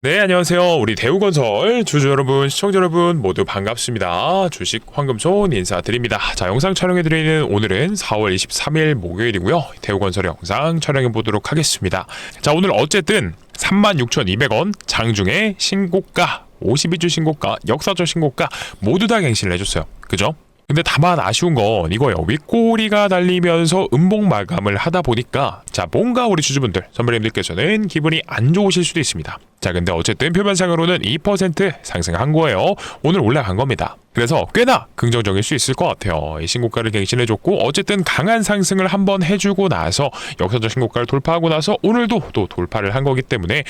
네, 안녕하세요. 우리 대우건설 주주 여러분, 시청자 여러분 모두 반갑습니다. 주식 황금손 인사드립니다. 자, 영상 촬영해드리는 오늘은 4월 23일 목요일이고요. 대우건설 영상 촬영해보도록 하겠습니다. 자, 오늘 어쨌든 36,200원 장중에 신고가, 52주 신고가, 역사적 신고가 모두 다 갱신을 해줬어요. 그죠? 근데 다만 아쉬운 건 이거예요. 윗꼬리가 달리면서 음봉 마감을 하다 보니까 자, 뭔가 우리 주주분들, 선배님들께서는 기분이 안 좋으실 수도 있습니다. 자, 근데 어쨌든 표면상으로는 2% 상승한 거예요. 오늘 올라간 겁니다. 그래서 꽤나 긍정적일 수 있을 것 같아요. 이 신고가를 갱신해줬고 어쨌든 강한 상승을 한번 해주고 나서 역사적 신고가를 돌파하고 나서 오늘도 또 돌파를 한 거기 때문에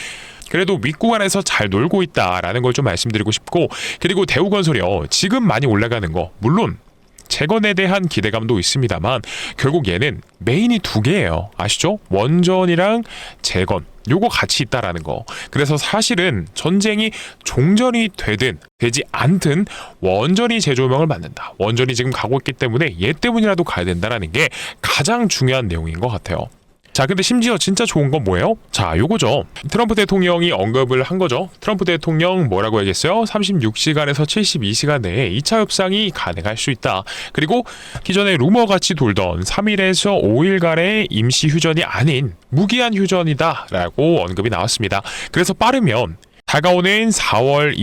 그래도 윗구간에서 잘 놀고 있다라는 걸 좀 말씀드리고 싶고, 그리고 대우건설이요, 지금 많이 올라가는 거 물론 재건에 대한 기대감도 있습니다만 결국 얘는 메인이 두 개예요. 아시죠? 원전이랑 재건, 요거 같이 있다라는 거. 그래서 사실은 전쟁이 종전이 되든 되지 않든 원전이 재조명을 받는다. 원전이 지금 가고 있기 때문에 얘 때문이라도 가야 된다라는 게 가장 중요한 내용인 것 같아요. 자, 근데 심지어 진짜 좋은 건 뭐예요? 자, 요거죠. 트럼프 대통령이 언급을 한 거죠. 트럼프 대통령 뭐라고 얘기했어요? 36시간에서 72시간 내에 2차 협상이 가능할 수 있다. 그리고 기존에 루머같이 돌던 3일에서 5일간의 임시 휴전이 아닌 무기한 휴전이다 라고 언급이 나왔습니다. 그래서 빠르면 다가오는 4월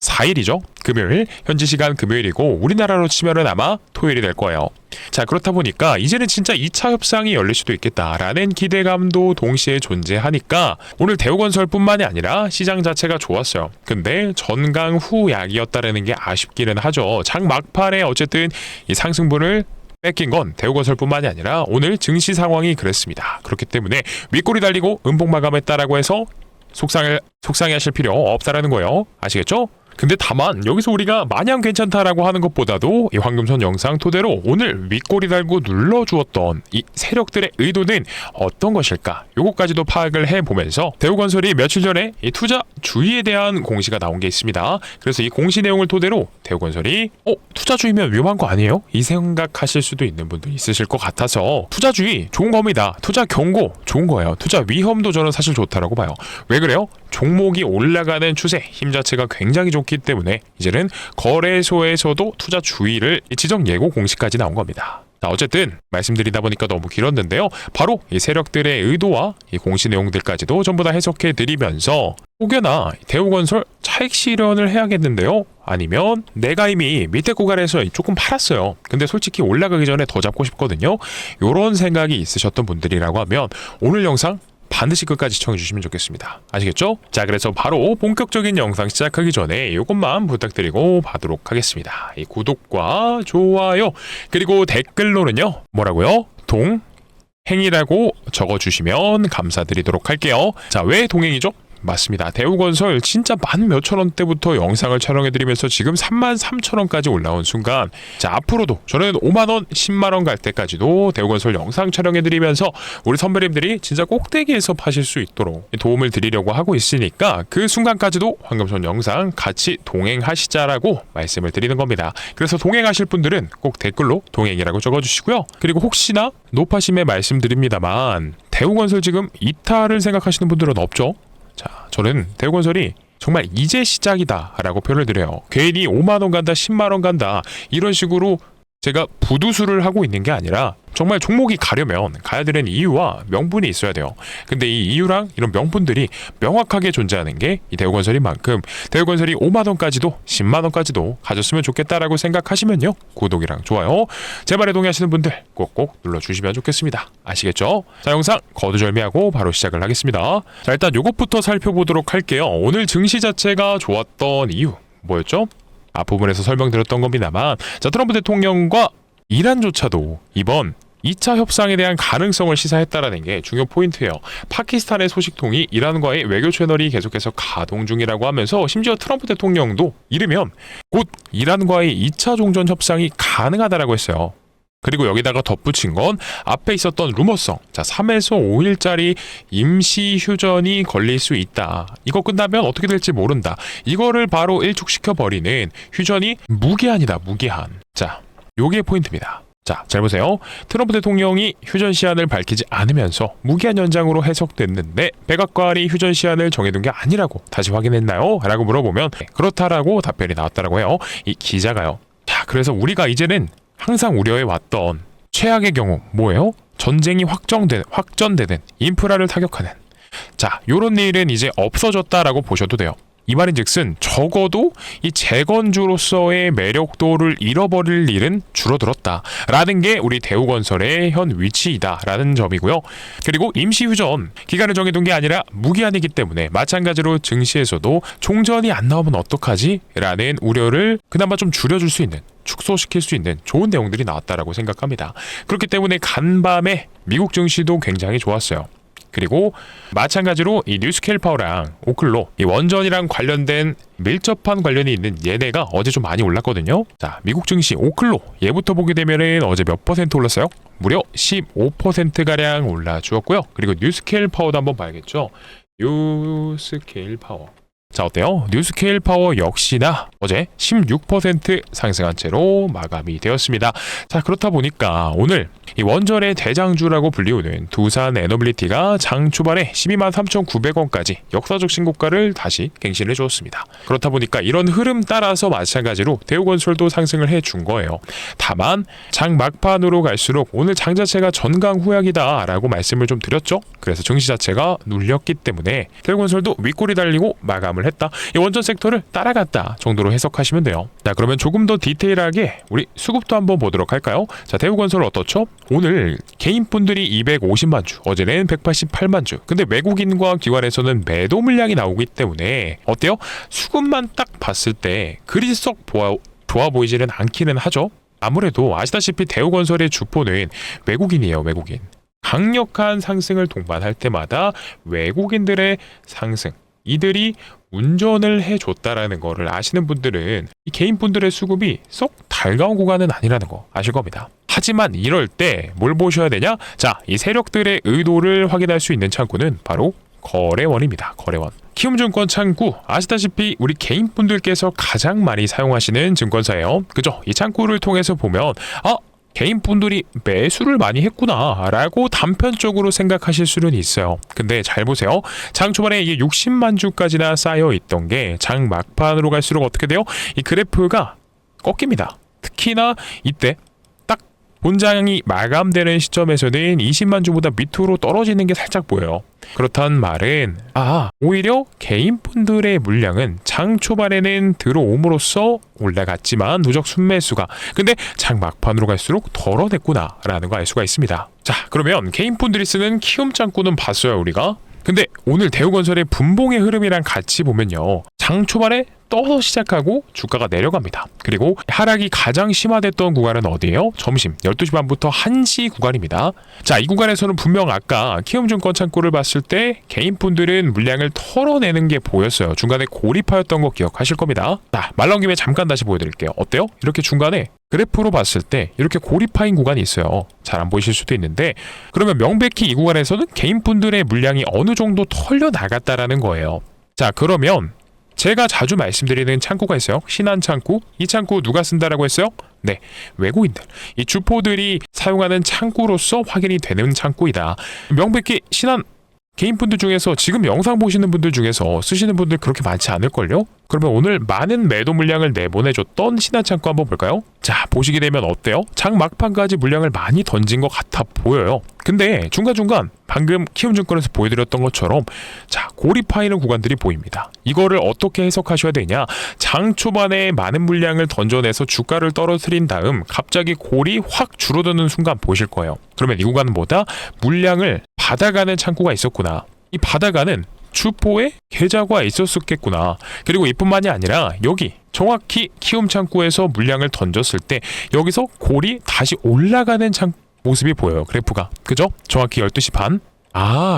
24일이죠. 금요일, 현지 시간 금요일이고 우리나라로 치면은 아마 토요일이 될 거예요. 자, 그렇다 보니까 이제는 진짜 2차 협상이 열릴 수도 있겠다라는 기대감도 동시에 존재하니까 오늘 대우건설뿐만이 아니라 시장 자체가 좋았어요. 근데 전강 후약이었다라는 게 아쉽기는 하죠. 장 막판에 어쨌든 이 상승분을 뺏긴 건 대우건설뿐만이 아니라 오늘 증시 상황이 그랬습니다. 그렇기 때문에 윗골이 달리고 음봉 마감했다라고 해서 속상해하실 필요 없다라는 거예요. 아시겠죠? 근데 다만 여기서 우리가 마냥 괜찮다라고 하는 것보다도 이 황금선 영상 토대로 오늘 윗꼬리 달고 눌러주었던 이 세력들의 의도는 어떤 것일까, 요거까지도 파악을 해보면서 대우건설이 며칠 전에 이 투자 주의에 대한 공시가 나온 게 있습니다. 그래서 이 공시 내용을 토대로 대우건설이 투자주의면 위험한 거 아니에요? 이 생각하실 수도 있는 분들이 있으실 것 같아서 투자주의 좋은 겁니다. 투자 경고 좋은 거예요. 투자 위험도 저는 사실 좋다라고 봐요. 왜 그래요? 종목이 올라가는 추세, 힘 자체가 굉장히 좋기 때문에 이제는 거래소에서도 투자 주의를 지정 예고 공시까지 나온 겁니다. 자, 어쨌든 말씀드리다 보니까 너무 길었는데요. 바로 이 세력들의 의도와 이 공시 내용들까지도 전부 다 해석해 드리면서 혹여나 대우건설 차익 실현을 해야겠는데요? 아니면 내가 이미 밑에 구간에서 조금 팔았어요. 근데 솔직히 올라가기 전에 더 잡고 싶거든요. 이런 생각이 있으셨던 분들이라고 하면 오늘 영상 반드시 끝까지 시청해주시면 좋겠습니다. 아시겠죠? 자, 그래서 바로 본격적인 영상 시작하기 전에 이것만 부탁드리고 가도록 하겠습니다. 이 구독과 좋아요 그리고 댓글로는요 뭐라고요? 동행이라고 적어주시면 감사드리도록 할게요. 자, 왜 동행이죠? 맞습니다. 대우건설 진짜 10,000몇천원대부터 영상을 촬영해드리면서 지금 33,000원까지 올라온 순간, 자, 앞으로도 저는 5만원, 10만원 갈 때까지도 대우건설 영상 촬영해드리면서 우리 선배님들이 진짜 꼭대기에서 파실 수 있도록 도움을 드리려고 하고 있으니까 그 순간까지도 황금손 영상 같이 동행하시자라고 말씀을 드리는 겁니다. 그래서 동행하실 분들은 꼭 댓글로 동행이라고 적어주시고요. 그리고 혹시나 높아심에 말씀드립니다만 대우건설 지금 이탈을 생각하시는 분들은 없죠? 자, 저는 대우건설이 정말 이제 시작이다 라고 표현을 드려요. 괜히 5만원 간다, 10만원 간다 이런 식으로 제가 부두수를 하고 있는 게 아니라 정말 종목이 가려면 가야 되는 이유와 명분이 있어야 돼요. 근데 이 이유랑 이런 명분들이 명확하게 존재하는 게 이 대우건설인 만큼 대우건설이 5만원까지도 10만원까지도 가졌으면 좋겠다라고 생각하시면요, 구독이랑 좋아요 제 말에 동의하시는 분들 꼭꼭 눌러주시면 좋겠습니다. 아시겠죠? 자, 영상 거두절미하고 바로 시작을 하겠습니다. 자, 일단 요것부터 살펴보도록 할게요. 오늘 증시 자체가 좋았던 이유 뭐였죠? 앞부분에서 설명드렸던 겁니다만, 자, 트럼프 대통령과 이란조차도 이번 2차 협상에 대한 가능성을 시사했다라는 게 중요 포인트예요. 파키스탄의 소식통이 이란과의 외교 채널이 계속해서 가동 중이라고 하면서 심지어 트럼프 대통령도 이르면 곧 이란과의 2차 종전 협상이 가능하다라고 했어요. 그리고 여기다가 덧붙인 건 앞에 있었던 루머성, 자, 3에서 5일짜리 임시 휴전이 걸릴 수 있다. 이거 끝나면 어떻게 될지 모른다. 이거를 바로 일축시켜버리는 휴전이 무기한이다, 무기한. 자, 요게 포인트입니다. 자, 잘 보세요. 트럼프 대통령이 휴전 시한을 밝히지 않으면서 무기한 연장으로 해석됐는데 백악관이 휴전 시한을 정해둔 게 아니라고 다시 확인했나요? 라고 물어보면 그렇다라고 답변이 나왔다라고 해요. 이 기자가요. 자, 그래서 우리가 이제는 항상 우려해왔던 최악의 경우 뭐예요? 전쟁이 확전되는 인프라를 타격하는, 자, 요런 일은 이제 없어졌다라고 보셔도 돼요. 이 말인즉슨 적어도 이 재건주로서의 매력도를 잃어버릴 일은 줄어들었다라는 게 우리 대우건설의 현 위치이다라는 점이고요. 그리고 임시휴전 기간을 정해둔 게 아니라 무기한이기 때문에 마찬가지로 증시에서도 종전이 안 나오면 어떡하지? 라는 우려를 그나마 좀 줄여줄 수 있는, 축소시킬 수 있는 좋은 내용들이 나왔다라고 생각합니다. 그렇기 때문에 간밤에 미국 증시도 굉장히 좋았어요. 그리고 마찬가지로 이 뉴스케일 파워랑 오클로, 이 원전이랑 관련된 밀접한 관련이 있는 얘네가 어제 좀 많이 올랐거든요. 자, 미국 증시 오클로 얘부터 보게 되면은 어제 몇 퍼센트 올랐어요? 무려 15%가량 올라주었고요. 그리고 뉴스케일 파워도 한번 봐야겠죠. 뉴스케일 파워, 자, 어때요? 뉴스케일 파워 역시나 어제 16% 상승한 채로 마감이 되었습니다. 자, 그렇다 보니까 오늘 이 원전의 대장주라고 불리우는 두산 에너빌리티가 장 초반에 123,900원까지 역사적 신고가를 다시 갱신해 주었습니다. 그렇다 보니까 이런 흐름 따라서 마찬가지로 대우건설도 상승을 해준 거예요. 다만 장 막판으로 갈수록 오늘 장 자체가 전강후약이다 라고 말씀을 좀 드렸죠. 그래서 증시 자체가 눌렸기 때문에 대우건설도 윗골이 달리고 마감을 했다, 이 원전 섹터를 따라갔다 정도로 해석하시면 돼요. 자, 그러면 조금 더 디테일하게 우리 수급도 한번 보도록 할까요? 자, 대우건설 어떻죠? 오늘 개인분들이 250만 주, 어제는 188만 주. 근데 외국인과 기관에서는 매도 물량이 나오기 때문에 어때요? 수급만 딱 봤을 때 그리 썩 좋아 보이지는 않기는 하죠. 아무래도 아시다시피 대우건설의 주포는 외국인이에요. 외국인. 강력한 상승을 동반할 때마다 외국인들의 상승, 이들이 운전을 해줬다라는 거를 아시는 분들은 이 개인분들의 수급이 썩 달가운 구간은 아니라는 거 아실 겁니다. 하지만 이럴 때 뭘 보셔야 되냐? 자, 이 세력들의 의도를 확인할 수 있는 창구는 바로 거래원입니다. 거래원. 키움증권 창구, 아시다시피 우리 개인분들께서 가장 많이 사용하시는 증권사예요. 그죠? 이 창구를 통해서 보면 개인분들이 매수를 많이 했구나 라고 단편적으로 생각하실 수는 있어요. 근데 잘 보세요. 장 초반에 이게 60만 주까지나 쌓여 있던 게 장 막판으로 갈수록 어떻게 돼요? 이 그래프가 꺾입니다. 특히나 이때 딱 본장이 마감되는 시점에서는 20만 주보다 밑으로 떨어지는 게 살짝 보여요. 그렇단 말은 오히려 개인분들의 물량은 장 초반에는 들어옴으로써 올라갔지만 누적 순매수가 근데 장 막판으로 갈수록 덜어냈구나 라는 거 알 수가 있습니다. 자, 그러면 개인분들이 쓰는 키움 창구는 봤어요 우리가. 근데 오늘 대우건설의 분봉의 흐름이랑 같이 보면요, 장 초반에 떠서 시작하고 주가가 내려갑니다. 그리고 하락이 가장 심화됐던 구간은 어디예요? 점심 12시 반부터 1시 구간입니다. 자, 이 구간에서는 분명 아까 키움증권 창구를 봤을 때 개인분들은 물량을 털어내는 게 보였어요. 중간에 고립하였던 거 기억하실 겁니다. 자, 말 나온 김에 잠깐 다시 보여드릴게요. 어때요? 이렇게 중간에 그래프로 봤을 때 이렇게 고립파인 구간이 있어요. 잘 안 보이실 수도 있는데, 그러면 명백히 이 구간에서는 개인분들의 물량이 어느 정도 털려 나갔다라는 거예요. 자, 그러면 제가 자주 말씀드리는 창구가 있어요. 신한창구. 이 창구 누가 쓴다라고 했어요? 네, 외국인들. 이 주포들이 사용하는 창구로서 확인이 되는 창구이다. 명백히 신한 개인분들 중에서 지금 영상 보시는 분들 중에서 쓰시는 분들 그렇게 많지 않을걸요? 그러면 오늘 많은 매도 물량을 내보내줬던 신한창구 한번 볼까요? 자, 보시게 되면 어때요? 장 막판까지 물량을 많이 던진 것 같아 보여요. 근데 중간중간 방금 키움증권에서 보여드렸던 것처럼 자, 고립하이는 구간들이 보입니다. 이거를 어떻게 해석하셔야 되냐? 장 초반에 많은 물량을 던져내서 주가를 떨어뜨린 다음 갑자기 골이 확 줄어드는 순간 보실 거예요. 그러면 이 구간은 뭐다? 물량을 받아가는 창구가 있었구나. 이 받아가는 주포의 계좌가 있었겠구나. 그리고 이뿐만이 아니라 여기 정확히 키움 창구에서 물량을 던졌을 때 여기서 골이 다시 올라가는 모습이 보여요. 그래프가. 그죠? 정확히 12시 반.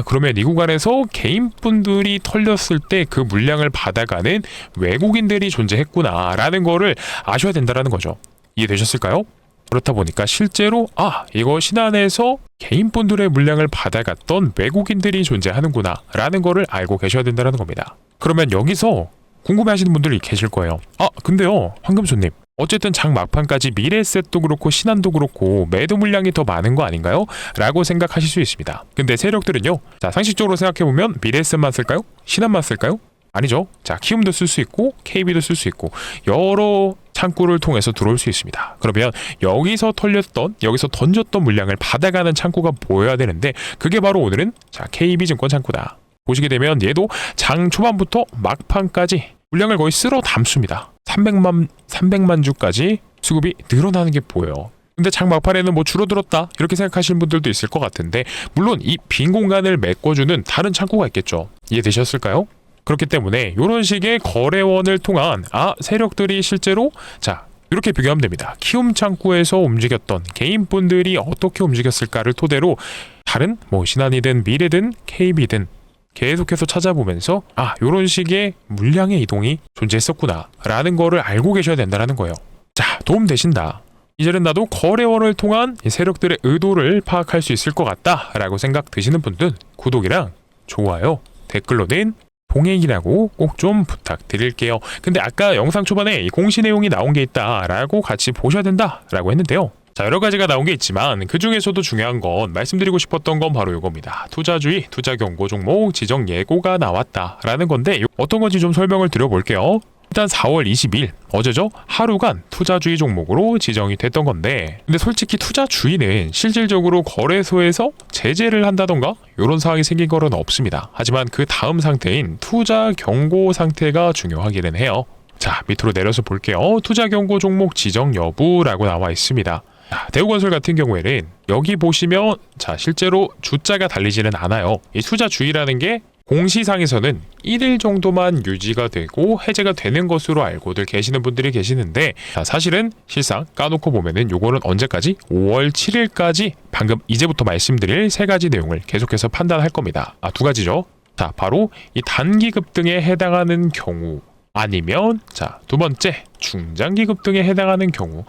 그러면 이 구간에서 개인분들이 털렸을 때 그 물량을 받아가는 외국인들이 존재했구나 라는 거를 아셔야 된다는 거죠. 이해되셨을까요? 그렇다 보니까 실제로 이거 신한에서 개인분들의 물량을 받아갔던 외국인들이 존재하는구나 라는 거를 알고 계셔야 된다는 겁니다. 그러면 여기서 궁금해하시는 분들이 계실 거예요. 근데요 황금손님, 어쨌든 장 막판까지 미래셋도 그렇고 신한도 그렇고 매도 물량이 더 많은 거 아닌가요? 라고 생각하실 수 있습니다. 근데 세력들은요, 자 상식적으로 생각해보면 미래셋만 쓸까요? 신한만 쓸까요? 아니죠. 자 키움도 쓸 수 있고 KB도 쓸 수 있고 여러 창구를 통해서 들어올 수 있습니다. 그러면 여기서 던졌던 물량을 받아가는 창구가 보여야 되는데 그게 바로 오늘은 자 KB증권 창구다. 보시게 되면 얘도 장 초반부터 막판까지 물량을 거의 쓸어 담습니다. 300만 주까지 수급이 늘어나는 게 보여요. 근데 장 막판에는 뭐 줄어들었다 이렇게 생각하시는 분들도 있을 것 같은데 물론 이 빈 공간을 메꿔주는 다른 창구가 있겠죠. 이해되셨을까요? 그렇기 때문에 이런 식의 거래원을 통한 세력들이 실제로 자 이렇게 비교하면 됩니다. 키움 창구에서 움직였던 개인분들이 어떻게 움직였을까를 토대로 다른 뭐 신한이든 미래든 KB든 계속해서 찾아보면서 이런 식의 물량의 이동이 존재했었구나 라는 거를 알고 계셔야 된다는 거예요. 자 도움 되신다. 이제는 나도 거래원을 통한 세력들의 의도를 파악할 수 있을 것 같다 라고 생각 드시는 분들은 구독이랑 좋아요 댓글로는 동행이라고 꼭 좀 부탁드릴게요. 근데 아까 영상 초반에 이 공시 내용이 나온 게 있다라고 같이 보셔야 된다라고 했는데요. 자 여러 가지가 나온 게 있지만 그 중에서도 중요한 건 말씀드리고 싶었던 건 바로 이겁니다. 투자주의, 투자 경고 종목 지정 예고가 나왔다라는 건데 어떤 건지 좀 설명을 드려볼게요. 일단 4월 20일 어제죠. 하루간 투자주의 종목으로 지정이 됐던 건데 근데 솔직히 투자주의는 실질적으로 거래소에서 제재를 한다던가 이런 상황이 생긴 거는 없습니다. 하지만 그 다음 상태인 투자 경고 상태가 중요하기는 해요. 자 밑으로 내려서 볼게요. 투자 경고 종목 지정 여부라고 나와 있습니다. 대우건설 같은 경우에는 여기 보시면 자 실제로 주자가 달리지는 않아요. 이 투자주의라는 게 공시상에서는 1일 정도만 유지가 되고 해제가 되는 것으로 알고들 계시는 분들이 계시는데 사실은 실상 까놓고 보면은 요거는 언제까지? 5월 7일까지 방금 이제부터 말씀드릴 세 가지 내용을 계속해서 판단할 겁니다. 두 가지죠. 자 바로 이 단기 급등에 해당하는 경우 아니면 자 두 번째 중장기 급등에 해당하는 경우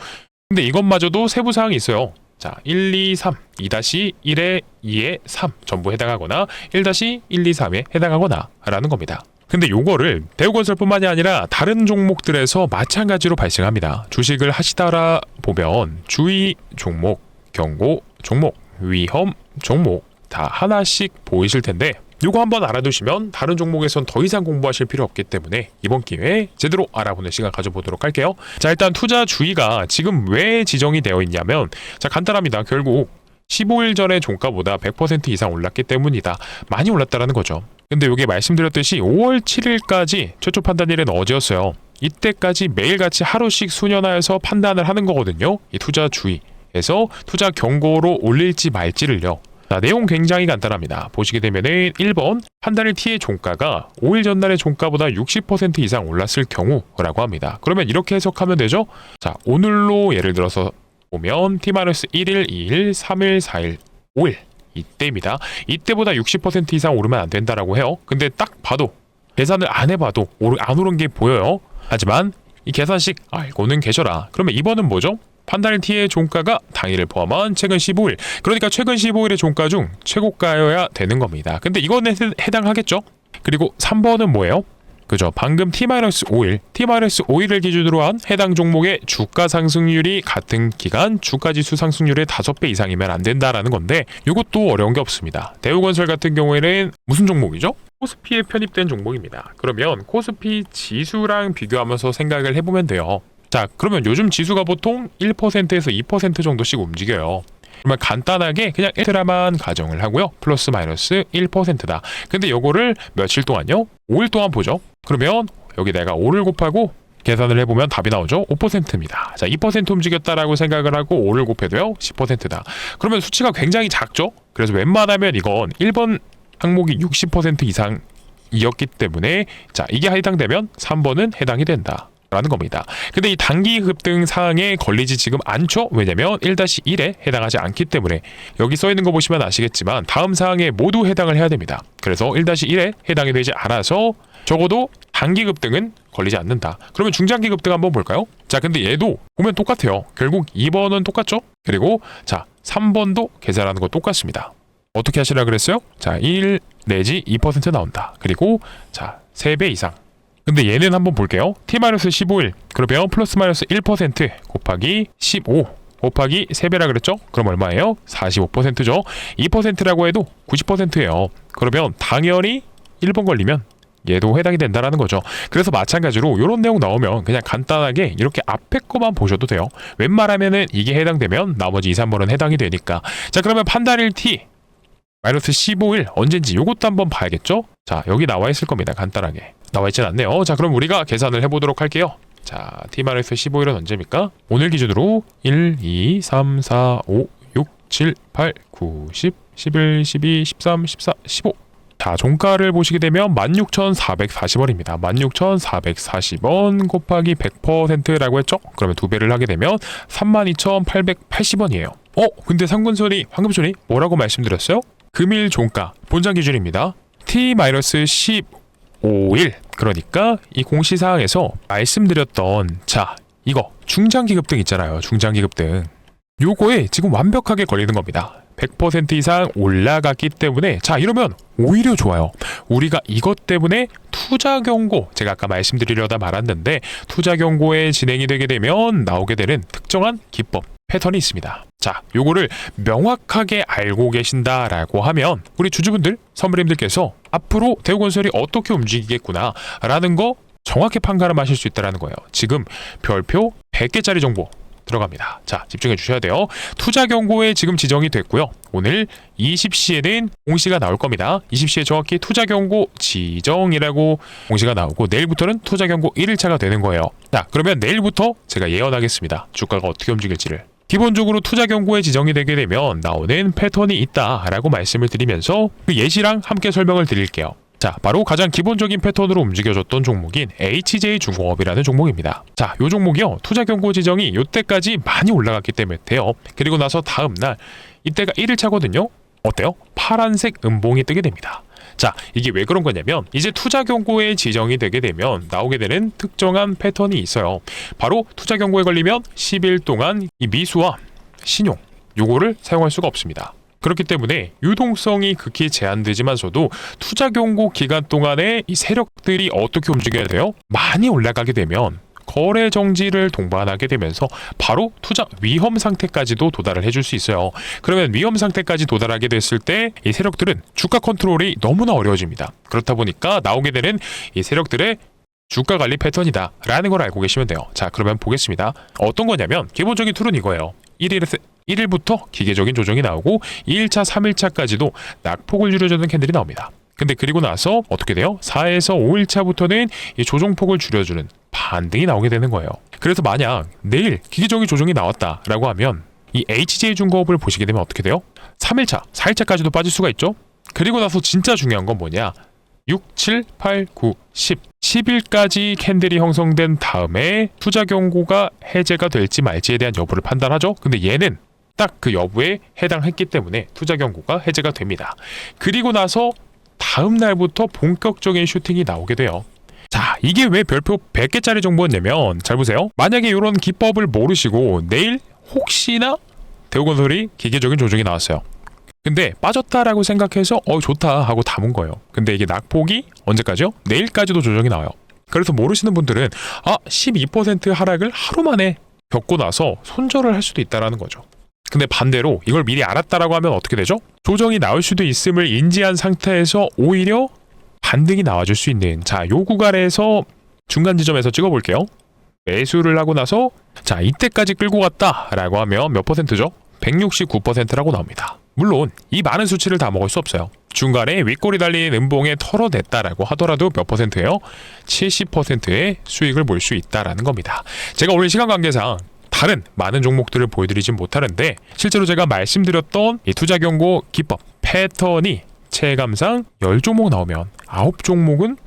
근데 이것마저도 세부사항이 있어요. 자, 1, 2, 3, 2-1에 2에 3 전부 해당하거나 1-1, 2, 3에 해당하거나 라는 겁니다. 근데 요거를 대우건설뿐만이 아니라 다른 종목들에서 마찬가지로 발생합니다. 주식을 하시다라 보면 주의 종목, 경고 종목, 위험 종목 다 하나씩 보이실 텐데 요거 한번 알아두시면 다른 종목에선 더 이상 공부하실 필요 없기 때문에 이번 기회에 제대로 알아보는 시간 가져보도록 할게요. 자 일단 투자 주의가 지금 왜 지정이 되어 있냐면 자 간단합니다. 결국 15일 전에 종가보다 100% 이상 올랐기 때문이다. 많이 올랐다라는 거죠. 근데 요게 말씀드렸듯이 5월 7일까지 최초 판단일은 어제였어요. 이때까지 매일같이 하루씩 수년하여서 판단을 하는 거거든요. 이 투자 주의에서 투자 경고로 올릴지 말지를요. 자, 내용 굉장히 간단합니다. 보시게 되면은 1번 판단일 T의 종가가 5일 전날의 종가보다 60% 이상 올랐을 경우라고 합니다. 그러면 이렇게 해석하면 되죠? 자, 오늘로 예를 들어서 보면 T-1일, 2일, 3일, 4일, 5일 이때입니다. 이때보다 60% 이상 오르면 안 된다라고 해요. 근데 딱 봐도 계산을 안 해봐도 안 오른 게 보여요. 하지만 이 계산식 알고는 계셔라. 그러면 2번은 뭐죠? 판단일 T의 종가가 당일을 포함한 최근 15일 그러니까 최근 15일의 종가 중 최고가여야 되는 겁니다. 근데 이거는 해당하겠죠? 그리고 3번은 뭐예요? 그죠? 방금 T-5일 T-5일을 기준으로 한 해당 종목의 주가 상승률이 같은 기간 주가지수 상승률의 5배 이상이면 안 된다라는 건데 이것도 어려운 게 없습니다. 대우건설 같은 경우에는 무슨 종목이죠? 코스피에 편입된 종목입니다. 그러면 코스피 지수랑 비교하면서 생각을 해보면 돼요. 자 그러면 요즘 지수가 보통 1%에서 2% 정도씩 움직여요. 그러면 간단하게 그냥 1트라만 가정을 하고요. 플러스 마이너스 1%다. 근데 요거를 며칠 동안요? 5일 동안 보죠. 그러면 여기 내가 5를 곱하고 계산을 해보면 답이 나오죠. 5%입니다. 자 2% 움직였다라고 생각을 하고 5를 곱해도요 10%다. 그러면 수치가 굉장히 작죠. 그래서 웬만하면 이건 1번 항목이 60% 이상이었기 때문에 자 이게 해당되면 3번은 해당이 된다. 라는 겁니다. 근데 이 단기 급등 사항에 걸리지 지금 않죠? 왜냐면 1-1에 해당하지 않기 때문에 여기 써 있는 거 보시면 아시겠지만 다음 사항에 모두 해당을 해야 됩니다. 그래서 1-1에 해당이 되지 않아서 적어도 단기 급등은 걸리지 않는다. 그러면 중장기 급등 한번 볼까요? 자 근데 얘도 보면 똑같아요. 결국 2번은 똑같죠? 그리고 자 3번도 계산하는 거 똑같습니다. 어떻게 하시라 그랬어요? 자 1 내지 2% 나온다. 그리고 자 3배 이상 근데 얘는 한번 볼게요. T-15일 그러면 플러스 마이너스 1% 곱하기 15 곱하기 3배라 그랬죠? 그럼 얼마예요? 45%죠. 2%라고 해도 90%예요. 그러면 당연히 1번 걸리면 얘도 해당이 된다라는 거죠. 그래서 마찬가지로 이런 내용 나오면 그냥 간단하게 이렇게 앞에 거만 보셔도 돼요. 웬만하면은 이게 해당되면 나머지 2, 3번은 해당이 되니까. 자, 그러면 판단일 T 마이너스 15일 언젠지 요것도 한번 봐야겠죠? 자, 여기 나와 있을 겁니다. 간단하게. 나와 있진 않네요. 자, 그럼 우리가 계산을 해보도록 할게요. 자, T-15일은 언제입니까? 오늘 기준으로 1, 2, 3, 4, 5, 6, 7, 8, 9, 10, 11, 12, 13, 14, 15. 자, 종가를 보시게 되면 16,440원입니다. 16,440원 곱하기 100%라고 했죠? 그러면 2배를 하게 되면 32,880원이에요. 근데 상근손이, 황금손이 뭐라고 말씀드렸어요? 금일 종가 본장 기준입니다. T-15일 그러니까 이 공시사항에서 말씀드렸던 자, 이거 중장기급등 있잖아요. 중장기급등. 요거에 지금 완벽하게 걸리는 겁니다. 100% 이상 올라갔기 때문에 자, 이러면 오히려 좋아요. 우리가 이것 때문에 투자 경고, 제가 아까 말씀드리려다 말았는데 투자 경고에 진행이 되게 되면 나오게 되는 특정한 기법 패턴이 있습니다. 자, 요거를 명확하게 알고 계신다라고 하면 우리 주주분들, 선물님들께서 앞으로 대우건설이 어떻게 움직이겠구나 라는 거 정확히 판가름 하실 수 있다는 거예요. 지금 별표 100개짜리 정보 들어갑니다. 자, 집중해 주셔야 돼요. 투자 경고에 지금 지정이 됐고요. 오늘 20시에는 공시가 나올 겁니다. 20시에 정확히 투자 경고 지정이라고 공시가 나오고 내일부터는 투자 경고 1일차가 되는 거예요. 자, 그러면 내일부터 제가 예언하겠습니다. 주가가 어떻게 움직일지를. 기본적으로 투자 경고에 지정이 되게 되면 나오는 패턴이 있다라고 말씀을 드리면서 그 예시랑 함께 설명을 드릴게요. 자, 바로 가장 기본적인 패턴으로 움직여줬던 종목인 HJ중공업이라는 종목입니다. 자, 요 종목이요. 투자 경고 지정이 요때까지 많이 올라갔기 때문에 돼요. 그리고 나서 다음날 이때가 1일차거든요. 어때요? 파란색 음봉이 뜨게 됩니다. 자, 이게 왜 그런 거냐면 이제 투자 경고에 지정이 되게 되면 나오게 되는 특정한 패턴이 있어요. 바로 투자 경고에 걸리면 10일 동안 이 미수와 신용 요거를 사용할 수가 없습니다. 그렇기 때문에 유동성이 극히 제한되지만서도 투자 경고 기간 동안에 이 세력들이 어떻게 움직여야 돼요? 많이 올라가게 되면 거래 정지를 동반하게 되면서 바로 투자 위험 상태까지도 도달을 해줄 수 있어요. 그러면 위험 상태까지 도달하게 됐을 때 이 세력들은 주가 컨트롤이 너무나 어려워집니다. 그렇다 보니까 나오게 되는 이 세력들의 주가 관리 패턴이다 라는 걸 알고 계시면 돼요. 자, 그러면 보겠습니다. 어떤 거냐면 기본적인 툴은 이거예요. 1일부터 기계적인 조정이 나오고 2일차, 3일차까지도 낙폭을 줄여주는 캔들이 나옵니다. 근데 그리고 나서 어떻게 돼요? 4에서 5일차부터는 이 조정폭을 줄여주는 반등이 나오게 되는 거예요. 그래서 만약 내일 기계적인 조정이 나왔다라고 하면 이 HJ중공업을 보시게 되면 어떻게 돼요? 3일차, 4일차까지도 빠질 수가 있죠? 그리고 나서 진짜 중요한 건 뭐냐? 6, 7, 8, 9, 10, 10일까지 캔들이 형성된 다음에 투자 경고가 해제가 될지 말지에 대한 여부를 판단하죠. 근데 얘는 딱 그 여부에 해당했기 때문에 투자 경고가 해제가 됩니다. 그리고 나서 다음 날부터 본격적인 슈팅이 나오게 돼요. 자, 이게 왜 별표 100개짜리 정보였냐면 잘 보세요. 만약에 이런 기법을 모르시고 내일 혹시나 대우건설이 기계적인 조정이 나왔어요. 근데 빠졌다라고 생각해서 좋다 하고 담은 거예요. 근데 이게 낙폭이 언제까지요? 내일까지도 조정이 나와요. 그래서 모르시는 분들은 12% 하락을 하루 만에 겪고 나서 손절을 할 수도 있다라는 거죠. 근데 반대로 이걸 미리 알았다라고 하면 어떻게 되죠? 조정이 나올 수도 있음을 인지한 상태에서 오히려 반등이 나와줄 수 있는 요 구간에서 중간 지점에서 찍어볼게요. 매수를 하고 나서 자, 이때까지 끌고 갔다라고 하면 몇 %죠? 169%라고 나옵니다. 물론 이 많은 수치를 다 먹을 수 없어요. 중간에 윗골이 달린 음봉에 털어냈다라고 하더라도 몇 %예요? 70%의 수익을 볼 수 있다라는 겁니다. 제가 오늘 시간 관계상 다른 많은 종목들을 보여드리진 못하는데 실제로 제가 말씀드렸던 이 투자 경고 기법 패턴이 체감상 10종목 나오면 9종목은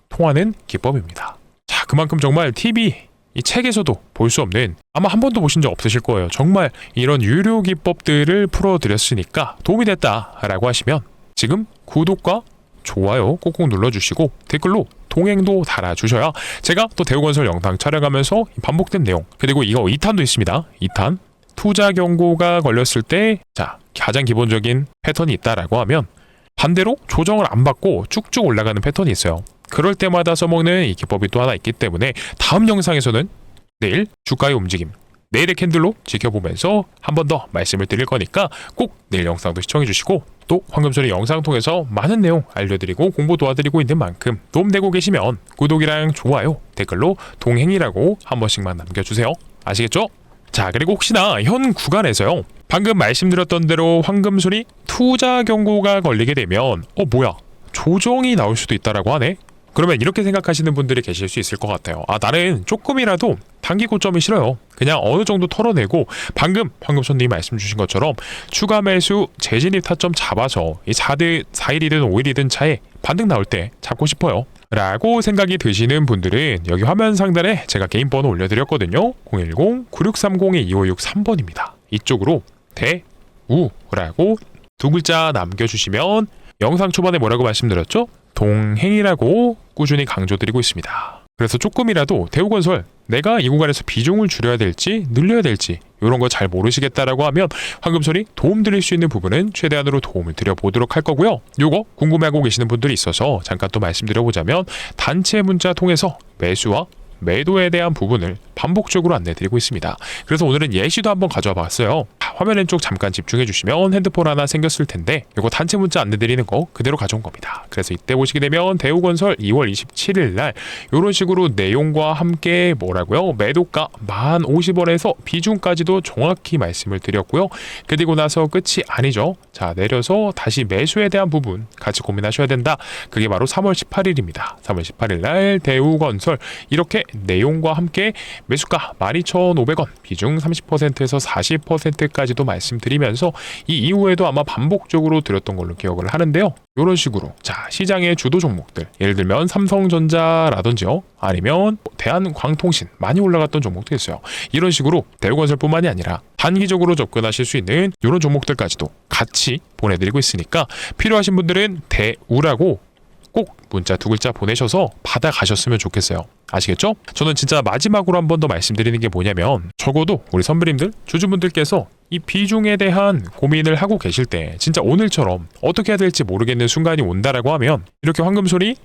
통하는 기법입니다. 자, 그만큼 정말 TV 이 책에서도 볼 수 없는 아마 한 번도 보신 적 없으실 거예요. 정말 이런 유료 기법들을 풀어드렸으니까 도움이 됐다라고 하시면 지금 구독과 좋아요 꼭꼭 눌러주시고 댓글로 동행도 달아주셔야 제가 또 대우건설 영상 촬영하면서 반복된 내용 그리고 이거 2탄도 있습니다. 2탄 투자 경고가 걸렸을 때 자, 가장 기본적인 패턴이 있다라고 하면 반대로 조정을 안 받고 쭉쭉 올라가는 패턴이 있어요. 그럴 때마다 써먹는 이 기법이 또 하나 있기 때문에 다음 영상에서는 내일 주가의 움직임, 내일의 캔들로 지켜보면서 한 번 더 말씀을 드릴 거니까 꼭 내일 영상도 시청해 주시고, 또 황금소리 영상 통해서 많은 내용 알려드리고 공부 도와드리고 있는 만큼 도움되고 계시면 구독이랑 좋아요, 댓글로 동행이라고 한 번씩만 남겨주세요. 아시겠죠? 자, 그리고 혹시나 현 구간에서요, 방금 말씀드렸던 대로 황금소리 투자 경고가 걸리게 되면 뭐야, 조정이 나올 수도 있다라고 하네? 그러면 이렇게 생각하시는 분들이 계실 수 있을 것 같아요. 나는 조금이라도 단기 고점이 싫어요. 그냥 어느 정도 털어내고 방금 황금손님이 말씀 주신 것처럼 추가 매수 재진입 타점 잡아서 이 4일이든 5일이든 차에 반등 나올 때 잡고 싶어요 라고 생각이 드시는 분들은 여기 화면 상단에 제가 개인 번호 올려드렸거든요. 010-9630-2563번입니다. 이쪽으로 대우라고 두 글자 남겨주시면, 영상 초반에 뭐라고 말씀드렸죠? 동행이라고 꾸준히 강조드리고 있습니다. 그래서 조금이라도 대우건설 내가 이 구간에서 비중을 줄여야 될지 늘려야 될지 이런 거 잘 모르시겠다라고 하면 황금소리 도움 드릴 수 있는 부분은 최대한으로 도움을 드려보도록 할 거고요. 요거 궁금해하고 계시는 분들이 있어서 잠깐 또 말씀드려보자면, 단체 문자 통해서 매수와 매도에 대한 부분을 반복적으로 안내드리고 있습니다. 그래서 오늘은 예시도 한번 가져와 봤어요. 화면 왼쪽 잠깐 집중해 주시면 핸드폰 하나 생겼을 텐데, 이거 단체 문자 안내드리는 거 그대로 가져온 겁니다. 그래서 이때 보시게 되면 대우건설 2월 27일 날 이런 식으로 내용과 함께 뭐라고요? 매도가 1050원에서 비중까지도 정확히 말씀을 드렸고요. 그리고 나서 끝이 아니죠. 자, 내려서 다시 매수에 대한 부분 같이 고민하셔야 된다. 그게 바로 3월 18일입니다. 3월 18일 날 대우건설 이렇게 내용과 함께 매수가 12,500원, 비중 30%에서 40%까지도 말씀드리면서 이 이후에도 아마 반복적으로 드렸던 걸로 기억을 하는데요. 이런 식으로 자, 시장의 주도 종목들, 예를 들면 삼성전자라든지요, 아니면 대한광통신 많이 올라갔던 종목도 있어요. 이런 식으로 대우건설뿐만이 아니라 단기적으로 접근하실 수 있는 이런 종목들까지도 같이 보내드리고 있으니까 필요하신 분들은 대우라고 꼭 문자 두 글자 보내셔서 받아가셨으면 좋겠어요. 아시겠죠? 저는 진짜 마지막으로 한 번 더 말씀드리는 게 뭐냐면, 적어도 우리 선배님들, 주주분들께서 이 비중에 대한 고민을 하고 계실 때 진짜 오늘처럼 어떻게 해야 될지 모르겠는 순간이 온다라고 하면 이렇게 황금소리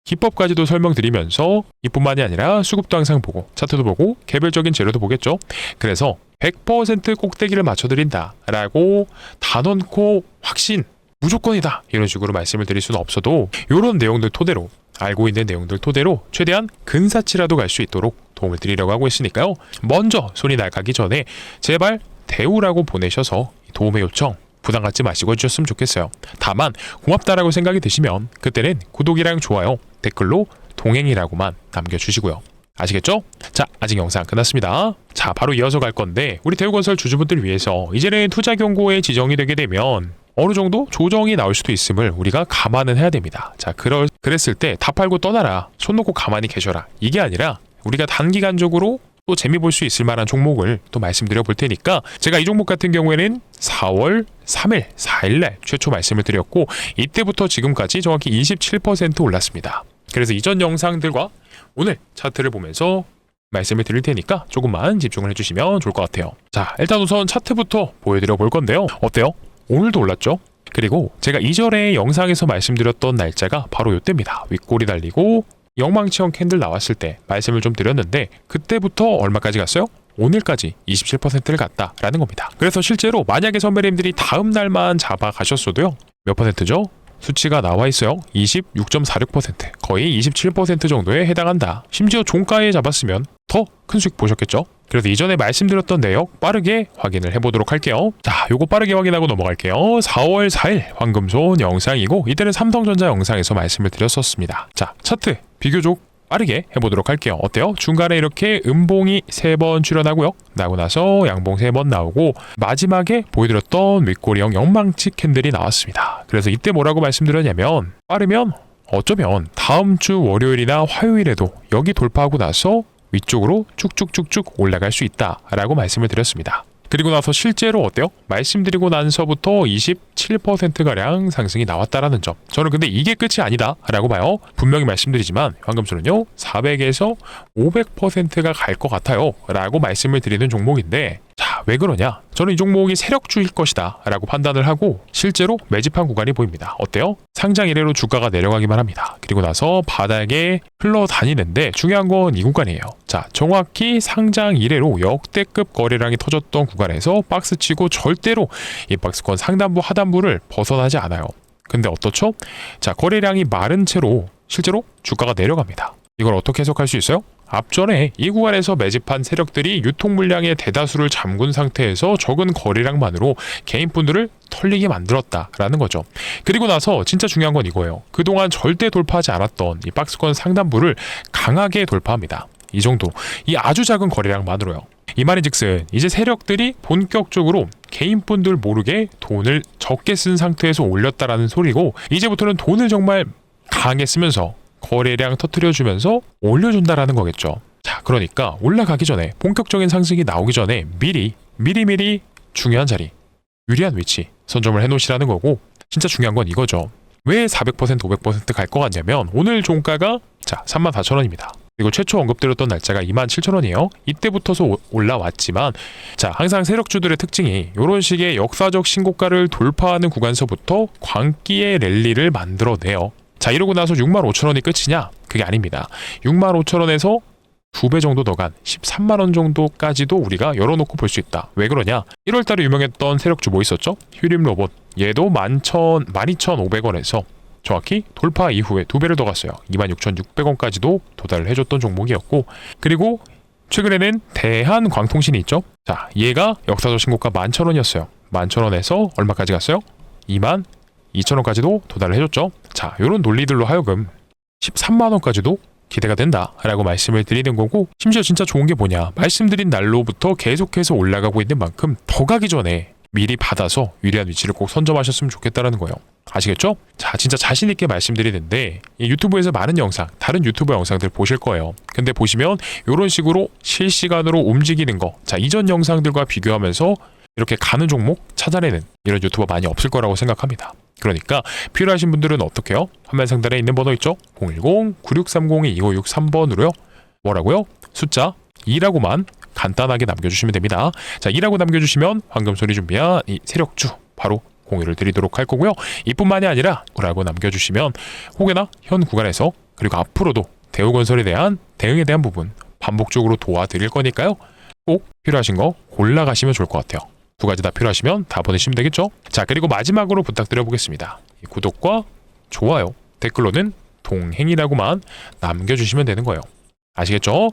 기법까지도 설명드리면서 이뿐만이 아니라 수급도 항상 보고 차트도 보고 개별적인 재료도 보겠죠. 그래서 100% 꼭대기를 맞춰드린다 라고 다 넣고 확신 무조건이다 이런 식으로 말씀을 드릴 수는 없어도, 이런 내용들 토대로, 알고 있는 내용들 토대로 최대한 근사치라도 갈 수 있도록 도움을 드리려고 하고 있으니까요. 먼저 손이 나가기 전에 제발 대우라고 보내셔서 도움의 요청 부담 갖지 마시고 해주셨으면 좋겠어요. 다만 고맙다라고 생각이 드시면 그때는 구독이랑 좋아요, 댓글로 동행이라고만 남겨주시고요. 아시겠죠? 자, 아직 영상 안 끝났습니다. 자, 바로 이어서 갈 건데, 우리 대우건설 주주분들 위해서 이제는 투자 경고에 지정이 되게 되면 어느 정도 조정이 나올 수도 있음을 우리가 감안은 해야 됩니다. 자, 그랬을 때 다 팔고 떠나라, 손 놓고 가만히 계셔라, 이게 아니라 우리가 단기간적으로 또 재미 볼 수 있을 만한 종목을 또 말씀드려 볼 테니까, 제가 이 종목 같은 경우에는 4월 3일, 4일날 최초 말씀을 드렸고, 이때부터 지금까지 정확히 27% 올랐습니다. 그래서 이전 영상들과 오늘 차트를 보면서 말씀을 드릴 테니까 조금만 집중을 해주시면 좋을 것 같아요. 자, 일단 우선 차트부터 보여드려 볼 건데요. 어때요? 오늘도 올랐죠? 그리고 제가 이전에 영상에서 말씀드렸던 날짜가 바로 이때입니다. 윗골이 달리고 영망치형 캔들 나왔을 때 말씀을 좀 드렸는데, 그때부터 얼마까지 갔어요? 오늘까지 27%를 갔다라는 겁니다. 그래서 실제로 만약에 선배님들이 다음 날만 잡아 가셨어도요, 몇 퍼센트죠? 수치가 나와 있어요. 26.46%, 거의 27% 정도에 해당한다. 심지어 종가에 잡았으면 더 큰 수익 보셨겠죠? 그래서 이전에 말씀드렸던 내역 빠르게 확인을 해보도록 할게요. 자, 요거 빠르게 확인하고 넘어갈게요. 4월 4일 황금손 영상이고, 이때는 삼성전자 영상에서 말씀을 드렸었습니다. 자, 차트 비교적 빠르게 해보도록 할게요. 어때요? 중간에 이렇게 음봉이 3번 출현하고요, 나고 나서 양봉 3번 나오고, 마지막에 보여드렸던 윗꼬리형 영망치 캔들이 나왔습니다. 그래서 이때 뭐라고 말씀드렸냐면, 빠르면 어쩌면 다음 주 월요일이나 화요일에도 여기 돌파하고 나서 위쪽으로 쭉쭉쭉쭉 올라갈 수 있다라고 말씀을 드렸습니다. 그리고 나서 실제로 어때요? 말씀드리고 나서부터 17%가량 상승이 나왔다라는 점. 저는 근데 이게 끝이 아니다 라고 봐요. 분명히 말씀드리지만 황금소는요 400에서 500%가 갈 것 같아요 라고 말씀을 드리는 종목인데, 자, 왜 그러냐? 저는 이 종목이 세력주일 것이다 라고 판단을 하고 실제로 매집한 구간이 보입니다. 어때요? 상장 이래로 주가가 내려가기만 합니다. 그리고 나서 바닥에 흘러다니는데 중요한 건 이 구간이에요. 자, 정확히 상장 이래로 역대급 거래량이 터졌던 구간에서 박스치고 절대로 이 박스권 상단부 하단부를 벗어나지 않아요. 근데 어떻죠? 자, 거래량이 마른 채로 실제로 주가가 내려갑니다. 이걸 어떻게 해석할 수 있어요? 앞전에 이 구간에서 매집한 세력들이 유통 물량의 대다수를 잠근 상태에서 적은 거래량만으로 개인분들을 털리게 만들었다라는 거죠. 그리고 나서 진짜 중요한 건 이거예요. 그동안 절대 돌파하지 않았던 이 박스권 상단부를 강하게 돌파합니다. 이 정도, 이 아주 작은 거래량만으로요. 이 말인즉슨 이제 세력들이 본격적으로 개인분들 모르게 돈을 적게 쓴 상태에서 올렸다라는 소리고, 이제부터는 돈을 정말 강하게 쓰면서 거래량 터트려주면서 올려준다라는 거겠죠. 자, 그러니까 올라가기 전에, 본격적인 상승이 나오기 전에 미리 중요한 자리, 유리한 위치 선점을 해놓으시라는 거고, 진짜 중요한 건 이거죠. 왜 400% 500% 갈 것 같냐면 오늘 종가가 자 34,000원입니다. 그리고 최초 언급드렸던 날짜가 27,000원이에요. 이때부터서 올라왔지만, 자, 항상 세력주들의 특징이 이런 식의 역사적 신고가를 돌파하는 구간서부터 광기의 랠리를 만들어내요. 자, 이러고 나서 65,000원이 끝이냐? 그게 아닙니다. 65,000원에서 2배 정도 더 간 13만원 정도까지도 우리가 열어놓고 볼 수 있다. 왜 그러냐? 1월달에 유명했던 세력주 뭐 있었죠? 휴림로봇. 얘도 12,500원에서 정확히 돌파 이후에 2배를 더 갔어요. 26,600원까지도 도달을 해줬던 종목이었고, 그리고 최근에는 대한광통신이 있죠. 자, 얘가 역사적 신고가 11,000원이었어요. 11,000원에서 얼마까지 갔어요? 22,000원까지도 도달을 해줬죠. 자, 요런 논리들로 하여금 13만원까지도 기대가 된다라고 말씀을 드리는 거고, 심지어 진짜 좋은 게 뭐냐, 말씀드린 날로부터 계속해서 올라가고 있는 만큼 더 가기 전에 미리 받아서 유리한 위치를 꼭 선점하셨으면 좋겠다라는 거예요. 아시겠죠? 자, 진짜 자신 있게 말씀드리는데, 이 유튜브에서 많은 영상, 다른 유튜버 영상들 보실 거예요. 근데 보시면 이런 식으로 실시간으로 움직이는 거, 자, 이전 영상들과 비교하면서 이렇게 가는 종목 찾아내는 이런 유튜버 많이 없을 거라고 생각합니다. 그러니까 필요하신 분들은 어떻게 해요? 화면 상단에 있는 번호 있죠? 010-9630-2563번으로요. 뭐라고요? 숫자 2라고만 간단하게 남겨주시면 됩니다. 자, 2라고 남겨주시면 황금소리 준비한 이 세력주 바로 공유를 드리도록 할 거고요. 이뿐만이 아니라 라고 남겨주시면 혹여나 현 구간에서 그리고 앞으로도 대우건설에 대한 대응에 대한 부분 반복적으로 도와드릴 거니까요. 꼭 필요하신 거 골라가시면 좋을 것 같아요. 두 가지 다 필요하시면 다 보내시면 되겠죠? 자, 그리고 마지막으로 부탁드려 보겠습니다. 구독과 좋아요, 댓글로는 동행이라고만 남겨주시면 되는 거예요. 아시겠죠?